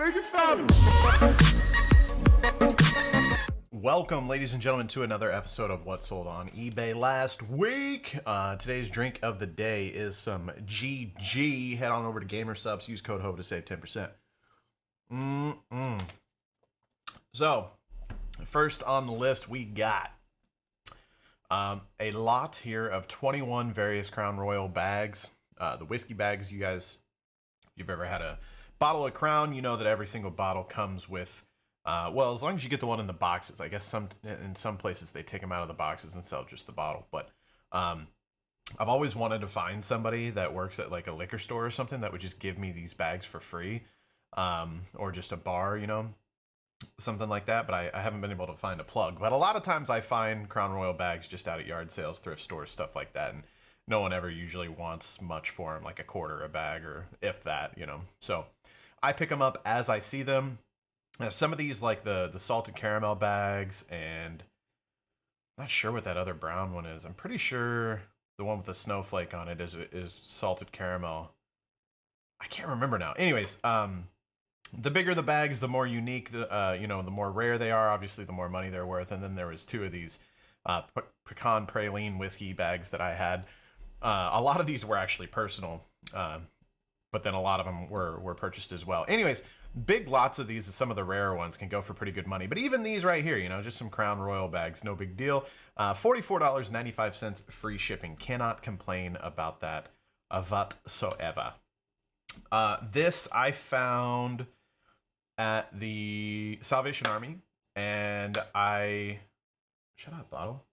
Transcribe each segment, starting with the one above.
Make it stop! Welcome, ladies and gentlemen, to another episode of What Sold on eBay Last Week. Today's drink of the day is some GG. Head on over to GamerSupps, use code HOVE to save 10%. So, first on the list, we got a lot here of 21 various Crown Royal bags. The whiskey bags, you guys, if you've ever had a bottle of Crown, you know that every single bottle comes with, well, as long as you get the one in the boxes. I guess in some places they take them out of the boxes and sell just the bottle. But I've always wanted to find somebody that works at like a liquor store or something that would just give me these bags for free, or just a bar, you know, something like that. But I haven't been able to find a plug. But a lot of times I find Crown Royal bags just out at yard sales, thrift stores, stuff like that, and no one ever usually wants much for them, like a quarter a bag or if that, you know. So I pick them up as I see them. Now, some of these, like the salted caramel bags, and I'm not sure what that other brown one is. I'm pretty sure the one with the snowflake on it is salted caramel. I can't remember now. Anyways, the bigger the bags, the more unique, you know, the more rare they are. Obviously, the more money they're worth. And then there was two of these pecan praline whiskey bags that I had. A lot of these were actually personal, but then a lot of them were purchased as well. Anyways, big lots of these, some of the rarer ones, can go for pretty good money. But even these right here, you know, just some Crown Royal bags, no big deal. $44.95 free shipping. Cannot complain about that whatsoever. This I found at the Salvation Army, and shut up, bottle.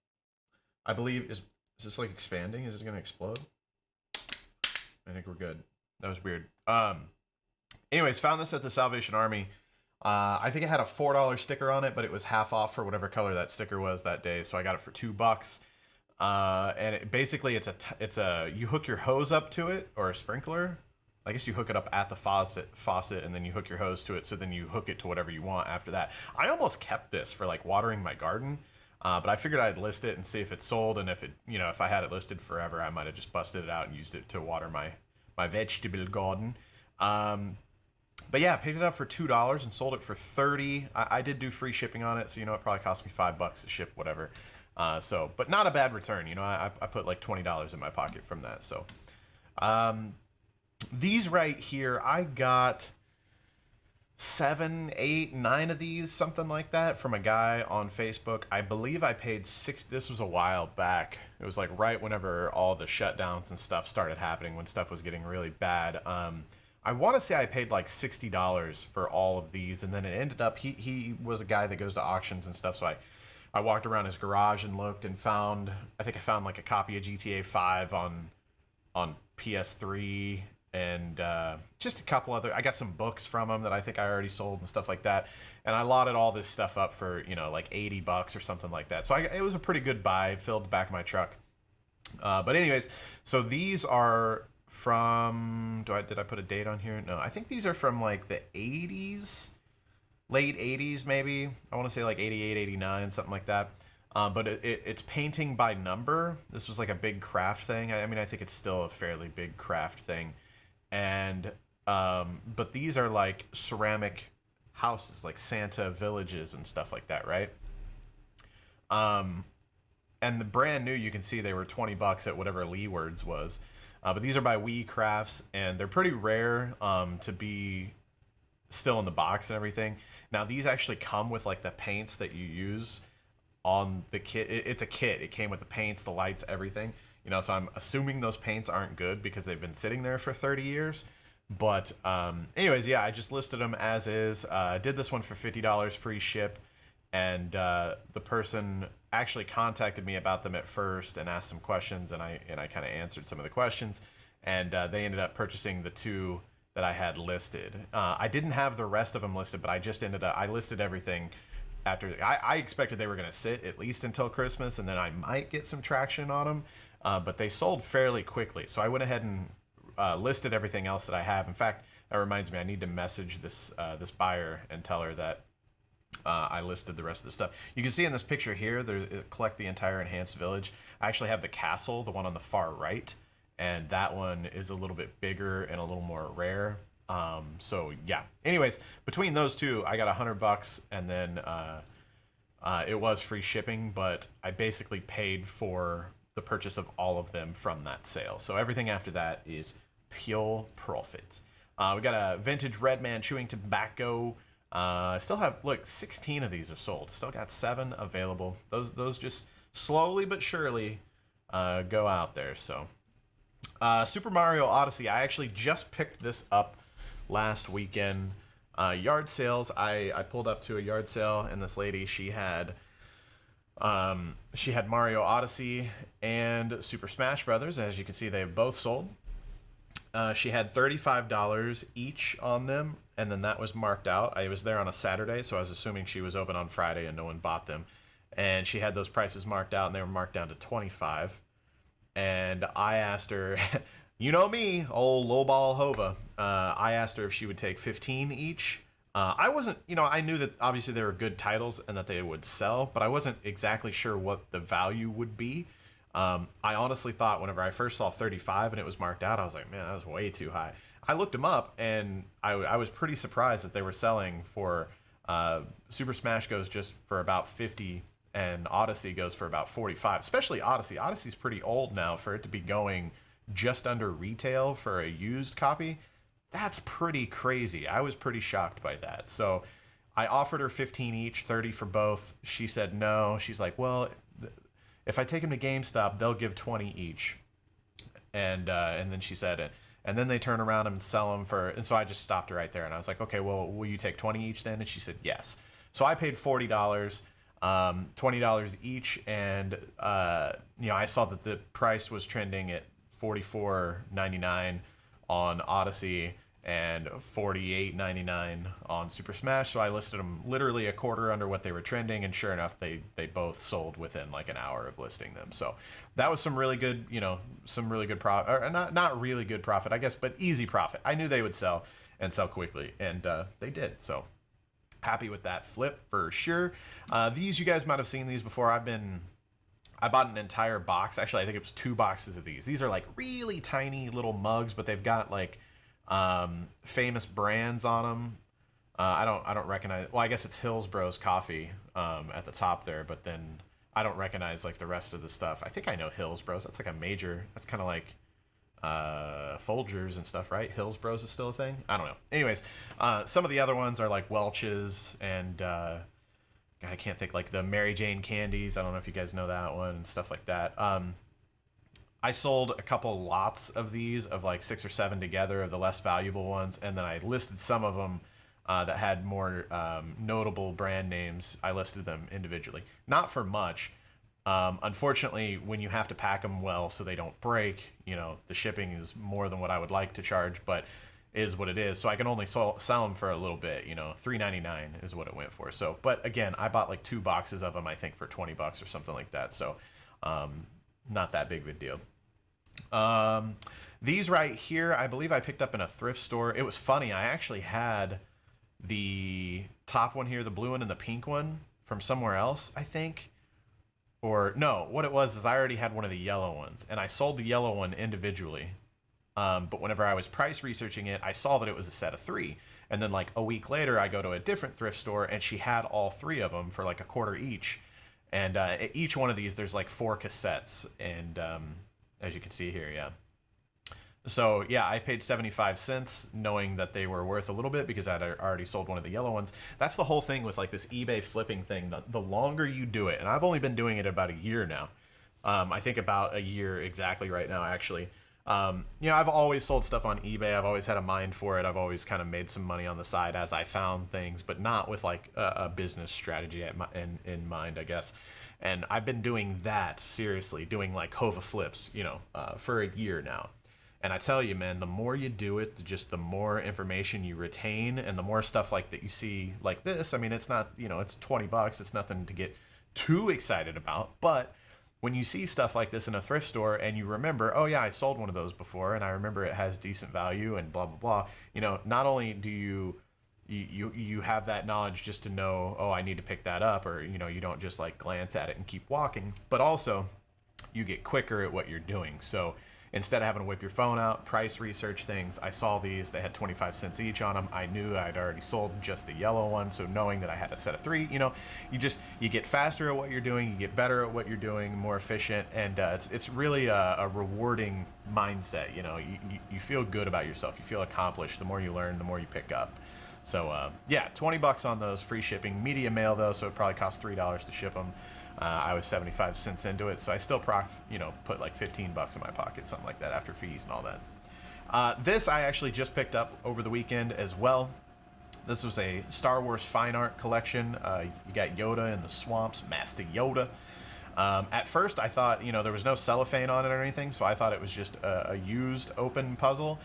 I believe is this like expanding? Is this gonna explode? I think we're good. That was weird. Anyways, found this at the Salvation Army. I think it had a $4 sticker on it, but it was half off for whatever color that sticker was that day, so I got it for $2. And basically it's a you hook your hose up to it, or a sprinkler. I guess you hook it up at the faucet, and then you hook your hose to it, so then you hook it to whatever you want after that. I almost kept this for like watering my garden, but I figured I'd list it and see if it sold, and if it, you know, if I had it listed forever, I might have just busted it out and used it to water my vegetable garden. But yeah, picked it up for $2 and sold it for $30. I did do free shipping on it, so you know it probably cost me $5 to ship, whatever. So, but not a bad return. You know, I put like $20 in my pocket from that. So, these right here, I got 7, 8, 9 of these, something like that, from a guy on Facebook. I believe I paid $6. This was a while back. It was like right whenever all the shutdowns and stuff started happening, when stuff was getting really bad. I want to say I paid like $60 for all of these, and then it ended up, he was a guy that goes to auctions and stuff, so I walked around his garage and looked and found, I think I found like a copy of GTA 5 on PS3, and just a couple other, I got some books from him that I think I already sold and stuff like that, and I lotted all this stuff up for, you know, like $80 or something like that. So it was a pretty good buy, filled the back of my truck. But anyways, so these are from, did I put a date on here? No, I think these are from like the 80s, late 80s maybe. I want to say like 88, 89, something like that. But it's painting by number. This was like a big craft thing. I mean, I think it's still a fairly big craft thing. And but these are like ceramic houses, like Santa villages and stuff like that, right? And the brand new, you can see they were $20 at whatever Leewards was. But these are by Wee Crafts, and they're pretty rare to be still in the box and everything. Now, these actually come with like the paints that you use on the kit. It's a kit. It came with the paints, the lights, everything. You know, so I'm assuming those paints aren't good because they've been sitting there for 30 years. But anyways, yeah, I just listed them as is. I did this one for $50 free ship. And the person actually contacted me about them at first and asked some questions, and I kind of answered some of the questions, and they ended up purchasing the 2 that I had listed. I didn't have the rest of them listed, but I listed everything after. I expected they were going to sit at least until Christmas, and then I might get some traction on them, but they sold fairly quickly. So I went ahead and listed everything else that I have. In fact, that reminds me, I need to message this buyer and tell her that I listed the rest of the stuff. You can see in this picture here, collect the entire enhanced village. I actually have the castle, the one on the far right, and that one is a little bit bigger and a little more rare. So yeah. Anyways, between those two, I got $100, and then it was free shipping, but I basically paid for the purchase of all of them from that sale. So everything after that is pure profit. We got a vintage Redman chewing tobacco. I still have, look, 16 of these are sold. Still got 7 available. Those just slowly but surely go out there. So Super Mario Odyssey. I actually just picked this up last weekend. Yard sales. I pulled up to a yard sale, and this lady, she had Mario Odyssey and Super Smash Brothers. As you can see, they've both sold. She had $35 each on them, and then that was marked out. I was there on a Saturday, so I was assuming she was open on Friday and no one bought them. And she had those prices marked out, and they were marked down to $25. And I asked her, you know me, old lowball Hova. I asked her if she would take 15 each. I wasn't, I knew that obviously they were good titles and that they would sell, but I wasn't exactly sure what the value would be. I honestly thought whenever I first saw 35 and it was marked out, I was like, man, that was way too high. I looked them up, and I was pretty surprised that they were selling for Super Smash goes just for about 50, and Odyssey goes for about 45. Especially Odyssey. Odyssey's pretty old now for it to be going just under retail for a used copy. That's pretty crazy. I was pretty shocked by that. So I offered her 15 each, 30 for both. She said no. She's like, well, if I take them to GameStop, they'll give 20 each. And then she said, and then they turn around and sell them for, and so I just stopped her right there. And I was like, okay, well, will you take 20 each then? And she said yes. So I paid $40, $20 each. And, I saw that the price was trending at $44.99 on Odyssey and $48.99 on Super Smash. So I listed them literally a quarter under what they were trending, and sure enough, they both sold within like an hour of listing them. So that was some really good, profit, or not really good profit, I guess, but easy profit. I knew they would sell and sell quickly, and they did. So happy with that flip for sure. These, you guys might have seen these before. I bought an entire box. Actually, I think it was 2 boxes of these. These are like really tiny little mugs, but they've got like famous brands on them. I don't recognize. Well, I guess it's Hillsboro's coffee at the top there, but then I don't recognize like the rest of the stuff. I think I know Hillsboro's. That's like a major. That's kind of like Folgers and stuff, right? Hillsboro's is still a thing. I don't know. Anyways, some of the other ones are like Welch's and I can't think, like the Mary Jane candies. I don't know if you guys know that one and stuff like that. I sold a couple lots of these, of like 6 or 7 together, of the less valuable ones, and then I listed some of them that had more notable brand names. I listed them individually, not for much. Unfortunately, when you have to pack them well so they don't break, the shipping is more than what I would like to charge, but is what it is. So I can only sell them for a little bit. $3.99 is what it went for. So, but again, I bought like 2 boxes of them, I think, for $20 or something like that. So, not that big of a deal. These right here, I believe I picked up in a thrift store. It was funny. I actually had the top one here, the blue one and the pink one, from somewhere else, I think. Or no, what it was is I already had one of the yellow ones, and I sold the yellow one individually. But whenever I was price researching it, I saw that it was a set of 3. And then like a week later, I go to a different thrift store, and she had all 3 of them for like a quarter each. And each one of these, there's like 4 cassettes. And as you can see here, yeah. So yeah, I paid 75 cents knowing that they were worth a little bit because I'd already sold one of the yellow ones. That's the whole thing with like this eBay flipping thing. The longer you do it, and I've only been doing it about a year now. I think about a year exactly right now, actually. I've always sold stuff on eBay. I've always had a mind for it. I've always kind of made some money on the side as I found things, but not with like a business strategy in mind, I guess. And I've been doing that seriously, doing like Hova flips, for a year now. And I tell you, man, the more you do it, just the more information you retain, and the more stuff like that you see like this. I mean, it's not, it's $20. It's nothing to get too excited about, but when you see stuff like this in a thrift store and you remember, oh yeah, I sold one of those before, and I remember it has decent value and blah blah blah. Not only do you have that knowledge just to know, oh, I need to pick that up, or you don't just like glance at it and keep walking, but also you get quicker at what you're doing. So instead of having to whip your phone out, price research things. I saw these; they had 25 cents each on them. I knew I'd already sold just the yellow one, so knowing that I had a set of 3, you get faster at what you're doing, you get better at what you're doing, more efficient, and it's really a rewarding mindset. You feel good about yourself, you feel accomplished. The more you learn, the more you pick up. So yeah, $20 on those, free shipping, media mail though, so it probably costs $3 to ship them. I was 75 cents into it, so I still put like 15 bucks in my pocket, something like that, after fees and all that. This I actually just picked up over the weekend as well. This was a Star Wars fine art collection. You got Yoda in the swamps, Master Yoda. At first I thought, there was no cellophane on it or anything, so I thought it was just a used open puzzle.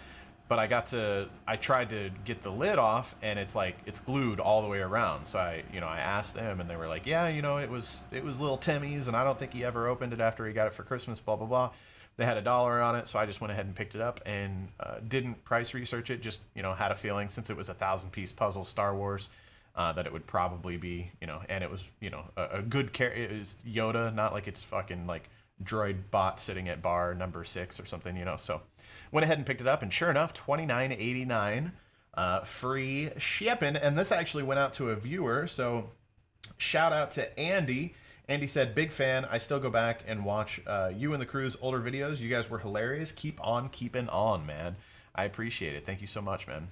But I tried to get the lid off, and it's glued all the way around. So I asked them, and they were like, yeah, it was little Timmy's, and I don't think he ever opened it after he got it for Christmas, blah, blah, blah. They had $1 on it, so I just went ahead and picked it up and didn't price research it. Just, had a feeling, since it was a 1,000-piece puzzle Star Wars, that it would probably be, and it was, a good it was Yoda, not like it's fucking like droid bot sitting at bar number 6 or something, so went ahead and picked it up, and sure enough, $29.89 free shipping. And this actually went out to a viewer, so shout out to Andy. Andy said, big fan, I still go back and watch you and the crew's older videos. You guys were hilarious. Keep on keeping on, man. I appreciate it. Thank you so much, man.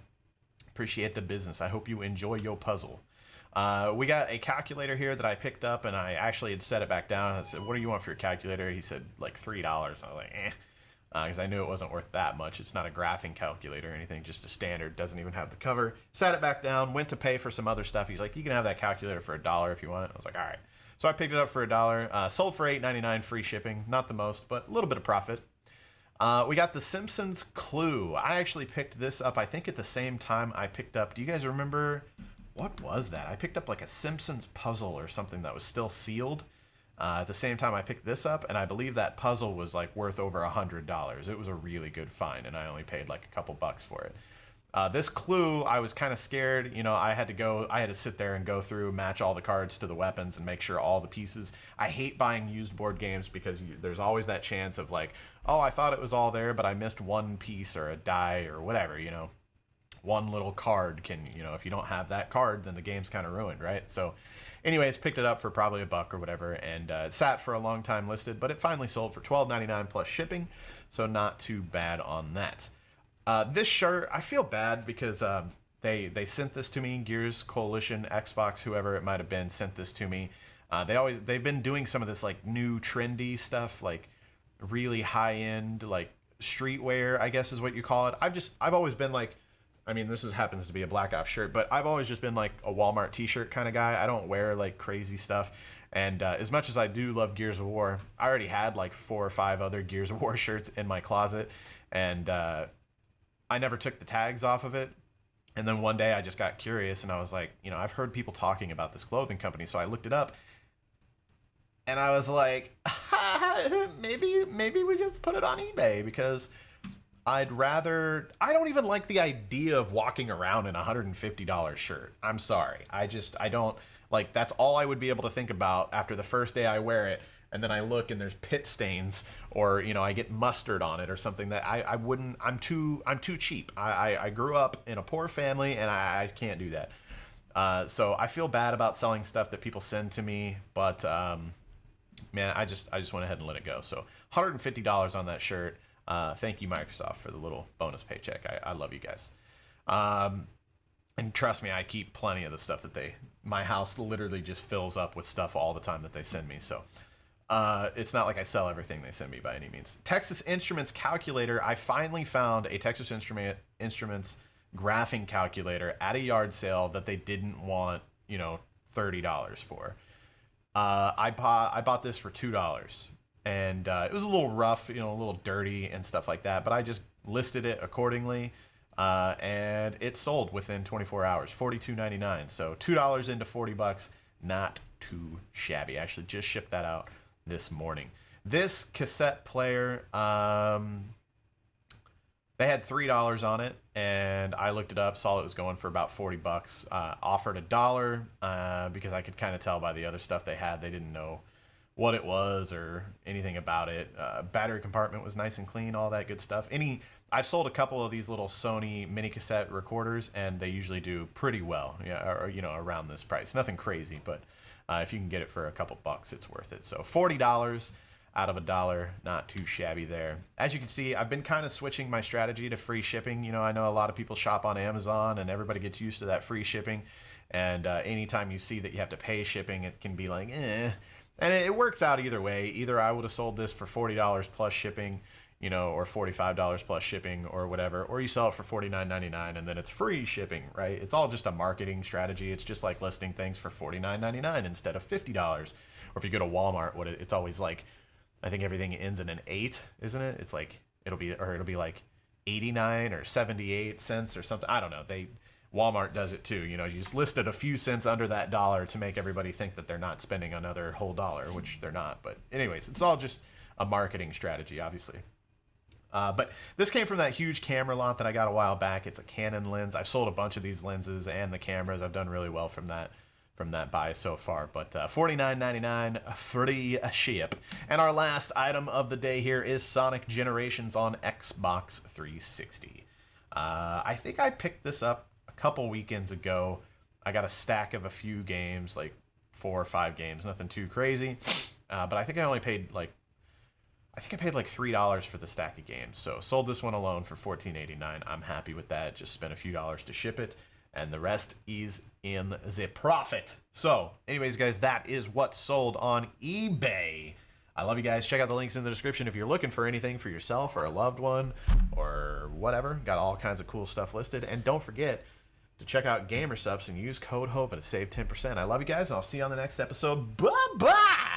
Appreciate the business. I hope you enjoy your puzzle. We got a calculator here that I picked up, and I actually had set it back down. I said, what do you want for your calculator? He said like $3. I was like, because I knew it wasn't worth that much. It's not a graphing calculator or anything, just a standard, doesn't even have the cover. Sat it back down, went to pay for some other stuff. He's like, you can have that calculator for $1 if you want it. I was like, all right. So I picked it up for $1, sold for $8.99, free shipping. Not the most, but a little bit of profit. We got The Simpsons Clue. I actually picked this up, I think at the same time I picked up, do you guys remember, what was that? I picked up like a Simpsons puzzle or something that was still sealed. At the same time I picked this up, and I believe that puzzle was like worth over $100. It was a really good find, and I only paid like a couple bucks for it. This Clue, I was kind of scared. I had to sit there and go through, match all the cards to the weapons, and make sure all the pieces. I hate buying used board games because there's always that chance of like, oh, I thought it was all there, but I missed one piece or a die or whatever, One little card can, if you don't have that card, then the game's kind of ruined, right? So anyways, picked it up for probably $1 or whatever, and it sat for a long time listed, but it finally sold for $12.99 plus shipping, so not too bad on that. This shirt, I feel bad because they sent this to me. Gears Coalition, Xbox, whoever it might have been, sent this to me. They've been doing some of this like new trendy stuff, like really high end, like streetwear, I guess is what you call it. I've always been like, I mean, happens to be a Black Ops shirt, but I've always just been like a Walmart t-shirt kind of guy. I don't wear like crazy stuff. And as much as I do love Gears of War, I already had like 4 or 5 other Gears of War shirts in my closet, and I never took the tags off of it. And then one day I just got curious, and I was like, I've heard people talking about this clothing company, so I looked it up, and I was like, maybe we just put it on eBay, because I don't even like the idea of walking around in a $150 shirt. I'm sorry. I don't, like, that's all I would be able to think about after the first day I wear it. And then I look and there's pit stains, or, I get mustard on it or something that I wouldn't, I'm too cheap. I grew up in a poor family, and I can't do that. So I feel bad about selling stuff that people send to me, but, man, I just went ahead and let it go. So $150 on that shirt. Thank you, Microsoft, for the little bonus paycheck. I love you guys. And trust me, I keep plenty of the stuff that my house literally just fills up with stuff all the time that they send me. So it's not like I sell everything they send me by any means. Texas Instruments calculator. I finally found a Texas Instruments graphing calculator at a yard sale that they didn't want, $30 for. I bought this for $2. And it was a little rough, a little dirty and stuff like that, but I just listed it accordingly, and it sold within 24 hours, $42.99. So $2 into $40, not too shabby. I actually just shipped that out this morning. This cassette player, they had $3 on it, and I looked it up, saw it was going for about $40. Offered $1 because I could kind of tell by the other stuff they had, they didn't know what it was or anything about it. Battery compartment was nice and clean, all that good stuff. I've sold a couple of these little Sony mini cassette recorders, and they usually do pretty well. Yeah, or around this price. Nothing crazy, but if you can get it for a couple bucks, it's worth it. So $40 out of $1, not too shabby there. As you can see, I've been kind of switching my strategy to free shipping. I know a lot of people shop on Amazon, and everybody gets used to that free shipping. And anytime you see that you have to pay shipping, it can be like, eh. And it works out either way. Either I would have sold this for $40 plus shipping, or $45 plus shipping or whatever, or you sell it for $49.99 and then it's free shipping, right? It's all just a marketing strategy. It's just like listing things for $49.99 instead of $50. Or if you go to Walmart, it's always like, I think everything ends in an 8, isn't it? It's like it'll be like 89 or 78 cents or something. I don't know. Walmart does it too. You just list it a few cents under that dollar to make everybody think that they're not spending another whole dollar, which they're not. But anyways, it's all just a marketing strategy, obviously. But this came from that huge camera lot that I got a while back. It's a Canon lens. I've sold a bunch of these lenses and the cameras. I've done really well from that buy so far. But $49.99 free ship. And our last item of the day here is Sonic Generations on Xbox 360. I think I picked this up a couple weekends ago. I got a stack of a few games, like 4 or 5 games, nothing too crazy. But I think I paid like $3 for the stack of games. So sold this one alone for $14.89. I'm happy with that. Just spent a few dollars to ship it, and the rest is in the profit. So anyways, guys, that is what sold on eBay. I love you guys. Check out the links in the description if you're looking for anything for yourself or a loved one or whatever. Got all kinds of cool stuff listed. And don't forget to check out GamerSupps and use code HOVA to save 10%. I love you guys, and I'll see you on the next episode. Bye-bye!